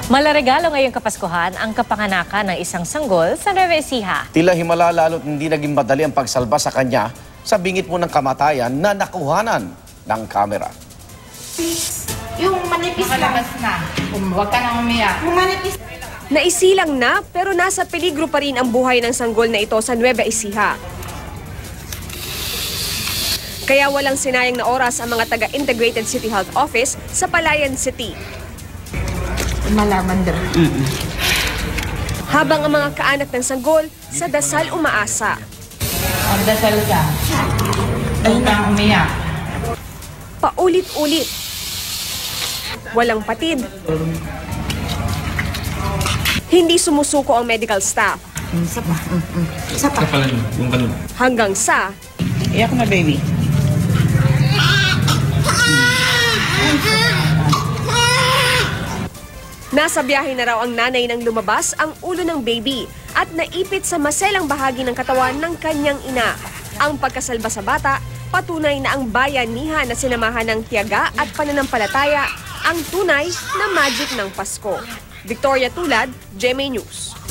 Malaregalo ngayong Kapaskuhan ang kapanganakan ng isang sanggol sa Nueva Ecija. Tila himala lalo't hindi naging madali ang pagsalba sa kanya sa bingit mo ng kamatayan na nakuhanan ng kamera. Yung manipis lang. Makalabas na. Huwag ka nang umiyak. Yung manipis. Naisilang na pero nasa peligro pa rin ang buhay ng sanggol na ito sa Nueva Ecija. Kaya walang sinayang na oras ang mga taga-Integrated City Health Office sa Palayan City. Malaman daw. Habang ang mga kaanak ng sanggol sa dasal umaasa. Magdasal ka. Huwag kang umiyak. Paulit-ulit. Walang patid. Hindi sumusuko ang medical staff. Isa pa. Isa pa. Hanggang sa Iyak na, baby. nasa biyahe na raw ang nanay nang lumabas ang ulo ng baby at naipit sa maselang bahagi ng katawan ng kanyang ina. Ang pagkasalba sa bata, patunay na ang bayanihan na sinamahan ng tiyaga at pananampalataya ang tunay na magic ng Pasko. Victoria Tulad, GMA News.